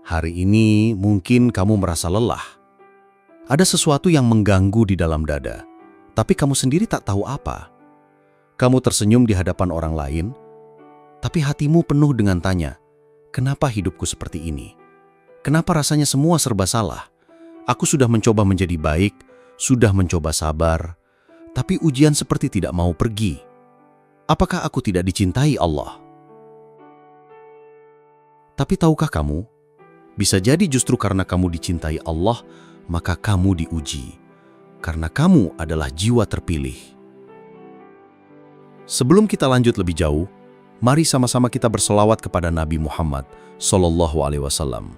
Hari ini mungkin kamu merasa lelah. Ada sesuatu yang mengganggu di dalam dada, tapi kamu sendiri tak tahu apa. Kamu tersenyum di hadapan orang lain, tapi hatimu penuh dengan tanya, kenapa hidupku seperti ini? Kenapa rasanya semua serba salah? Aku sudah mencoba menjadi baik, sudah mencoba sabar, tapi ujian seperti tidak mau pergi. Apakah aku tidak dicintai Allah? Tapi tahukah kamu, bisa jadi justru karena kamu dicintai Allah, maka kamu diuji. Karena kamu adalah jiwa terpilih. Sebelum kita lanjut lebih jauh, mari sama-sama kita berselawat kepada Nabi Muhammad SAW.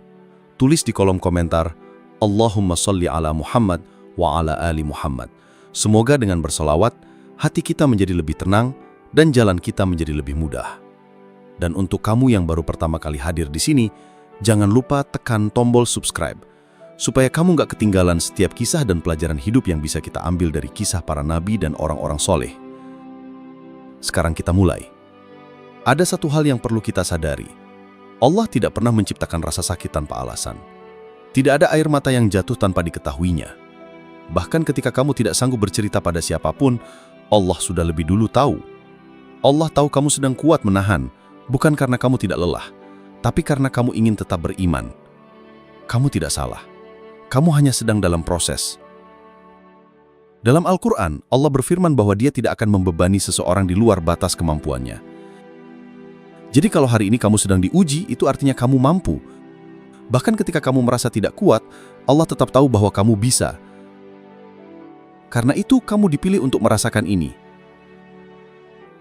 Tulis di kolom komentar, Allahumma sholli ala Muhammad wa ala ali Muhammad. Semoga dengan berselawat, hati kita menjadi lebih tenang dan jalan kita menjadi lebih mudah. Dan untuk kamu yang baru pertama kali hadir di sini, jangan lupa tekan tombol subscribe, supaya kamu gak ketinggalan setiap kisah dan pelajaran hidup yang bisa kita ambil dari kisah para nabi dan orang-orang soleh. Sekarang kita mulai. Ada satu hal yang perlu kita sadari. Allah tidak pernah menciptakan rasa sakit tanpa alasan. Tidak ada air mata yang jatuh tanpa diketahuinya. Bahkan ketika kamu tidak sanggup bercerita pada siapapun, Allah sudah lebih dulu tahu. Allah tahu kamu sedang kuat menahan, bukan karena kamu tidak lelah, tapi karena kamu ingin tetap beriman. Kamu tidak salah. Kamu hanya sedang dalam proses. Dalam Al-Quran, Allah berfirman bahwa Dia tidak akan membebani seseorang di luar batas kemampuannya. Jadi kalau hari ini kamu sedang diuji, itu artinya kamu mampu. Bahkan ketika kamu merasa tidak kuat, Allah tetap tahu bahwa kamu bisa. Karena itu kamu dipilih untuk merasakan ini.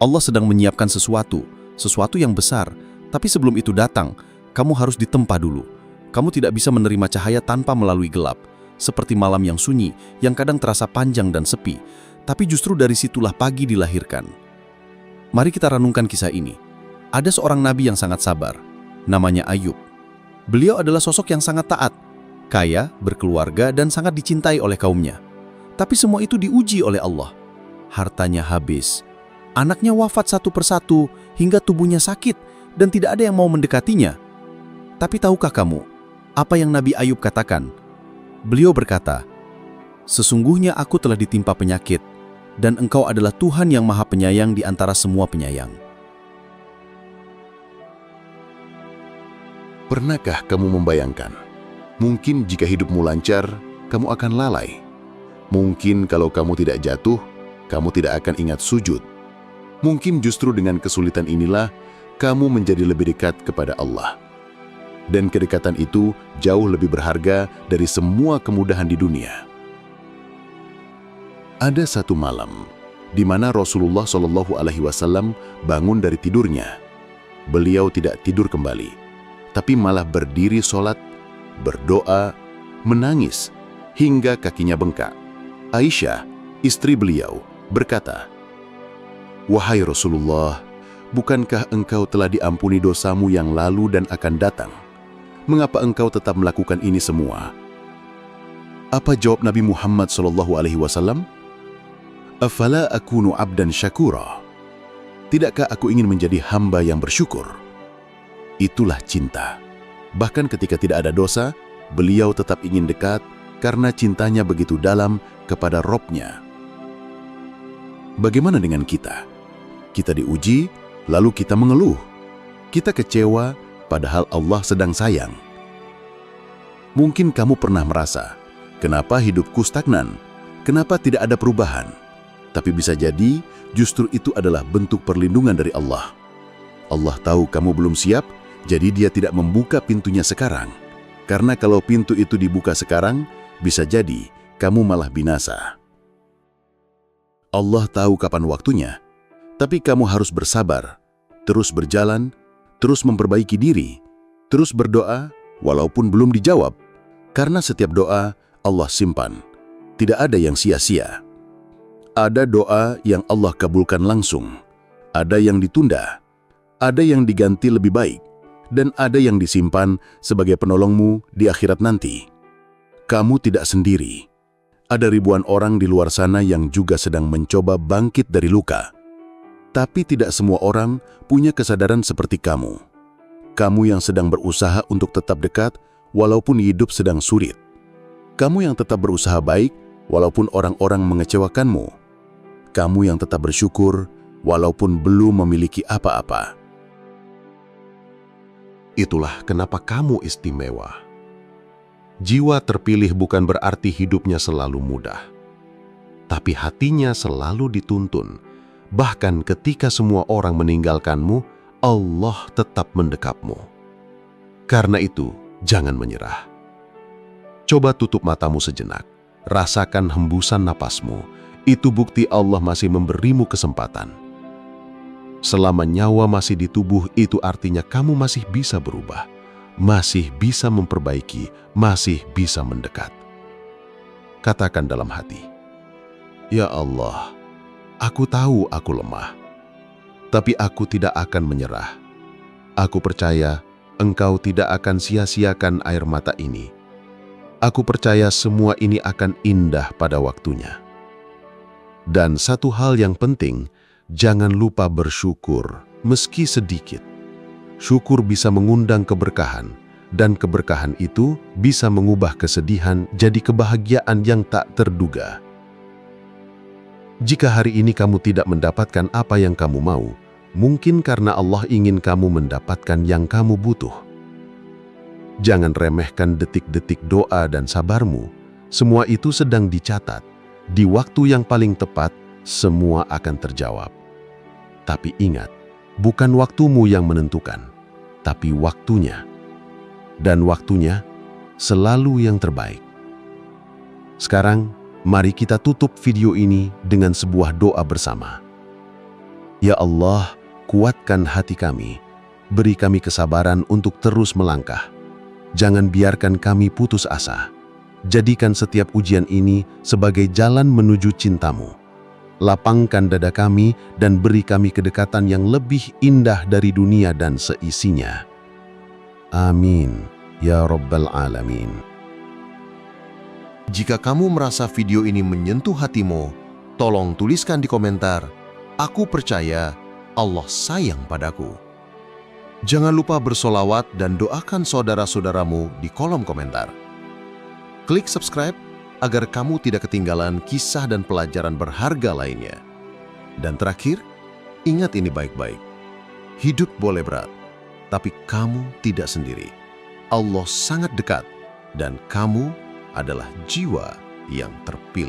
Allah sedang menyiapkan sesuatu yang besar, tapi sebelum itu datang, kamu harus ditempa dulu. Kamu tidak bisa menerima cahaya tanpa melalui gelap, seperti malam yang sunyi, yang kadang terasa panjang dan sepi, tapi justru dari situlah pagi dilahirkan. Mari kita renungkan kisah ini. Ada seorang nabi yang sangat sabar, namanya Ayub. Beliau adalah sosok yang sangat taat, kaya, berkeluarga, dan sangat dicintai oleh kaumnya. Tapi semua itu diuji oleh Allah. Hartanya habis, anaknya wafat satu persatu, hingga tubuhnya sakit, dan tidak ada yang mau mendekatinya. Tapi tahukah kamu, apa yang Nabi Ayub katakan? Beliau berkata, "Sesungguhnya aku telah ditimpa penyakit, dan Engkau adalah Tuhan yang Maha Penyayang di antara semua penyayang." Pernahkah kamu membayangkan, mungkin jika hidupmu lancar, kamu akan lalai. Mungkin kalau kamu tidak jatuh, kamu tidak akan ingat sujud. Mungkin justru dengan kesulitan inilah, kamu menjadi lebih dekat kepada Allah. Dan kedekatan itu jauh lebih berharga dari semua kemudahan di dunia. Ada satu malam, di mana Rasulullah SAW bangun dari tidurnya. Beliau tidak tidur kembali, tapi malah berdiri sholat, berdoa, menangis, hingga kakinya bengkak. Aisyah, istri beliau, berkata, "Wahai Rasulullah, bukankah engkau telah diampuni dosamu yang lalu dan akan datang? Mengapa engkau tetap melakukan ini semua?" Apa jawab Nabi Muhammad SAW? "Afala akunu abdan syakura?" Tidakkah aku ingin menjadi hamba yang bersyukur? Itulah cinta. Bahkan ketika tidak ada dosa, beliau tetap ingin dekat karena cintanya begitu dalam kepada Robnya. Bagaimana dengan kita? Kita diuji, lalu kita mengeluh. Kita kecewa, padahal Allah sedang sayang. Mungkin kamu pernah merasa, kenapa hidupku stagnan? Kenapa tidak ada perubahan? Tapi bisa jadi, justru itu adalah bentuk perlindungan dari Allah. Allah tahu kamu belum siap, jadi Dia tidak membuka pintunya sekarang. Karena kalau pintu itu dibuka sekarang, bisa jadi kamu malah binasa. Allah tahu kapan waktunya, tapi kamu harus bersabar, terus berjalan, terus memperbaiki diri, terus berdoa walaupun belum dijawab. Karena setiap doa Allah simpan, tidak ada yang sia-sia. Ada doa yang Allah kabulkan langsung, ada yang ditunda, ada yang diganti lebih baik, dan ada yang disimpan sebagai penolongmu di akhirat nanti. Kamu tidak sendiri. Ada ribuan orang di luar sana yang juga sedang mencoba bangkit dari luka. Tapi tidak semua orang punya kesadaran seperti kamu. Kamu yang sedang berusaha untuk tetap dekat walaupun hidup sedang sulit. Kamu yang tetap berusaha baik, walaupun orang-orang mengecewakanmu. Kamu yang tetap bersyukur, walaupun belum memiliki apa-apa. Itulah kenapa kamu istimewa. Jiwa terpilih bukan berarti hidupnya selalu mudah, tapi hatinya selalu dituntun. Bahkan ketika semua orang meninggalkanmu, Allah tetap mendekapmu. Karena itu, jangan menyerah. Coba tutup matamu sejenak, rasakan hembusan napasmu. Itu bukti Allah masih memberimu kesempatan. Selama nyawa masih di tubuh, itu artinya kamu masih bisa berubah, masih bisa memperbaiki, masih bisa mendekat. Katakan dalam hati, "Ya Allah, aku tahu aku lemah, tapi aku tidak akan menyerah. Aku percaya Engkau tidak akan sia-siakan air mata ini. Aku percaya semua ini akan indah pada waktunya." Dan satu hal yang penting, jangan lupa bersyukur meski sedikit. Syukur bisa mengundang keberkahan, dan keberkahan itu bisa mengubah kesedihan jadi kebahagiaan yang tak terduga. Jika hari ini kamu tidak mendapatkan apa yang kamu mau, mungkin karena Allah ingin kamu mendapatkan yang kamu butuh. Jangan remehkan detik-detik doa dan sabarmu. Semua itu sedang dicatat. Di waktu yang paling tepat, semua akan terjawab. Tapi ingat, bukan waktumu yang menentukan, tapi waktunya. Dan waktunya selalu yang terbaik. Sekarang, mari kita tutup video ini dengan sebuah doa bersama. Ya Allah, kuatkan hati kami. Beri kami kesabaran untuk terus melangkah. Jangan biarkan kami putus asa. Jadikan setiap ujian ini sebagai jalan menuju cintamu. Lapangkan dada kami dan beri kami kedekatan yang lebih indah dari dunia dan seisinya. Amin. Ya Rabbal Alamin. Jika kamu merasa video ini menyentuh hatimu, tolong tuliskan di komentar, "Aku percaya Allah sayang padaku." Jangan lupa bersolawat dan doakan saudara-saudaramu di kolom komentar. Klik subscribe agar kamu tidak ketinggalan kisah dan pelajaran berharga lainnya. Dan terakhir, ingat ini baik-baik. Hidup boleh berat, tapi kamu tidak sendiri. Allah sangat dekat dan kamu adalah jiwa yang terpilih.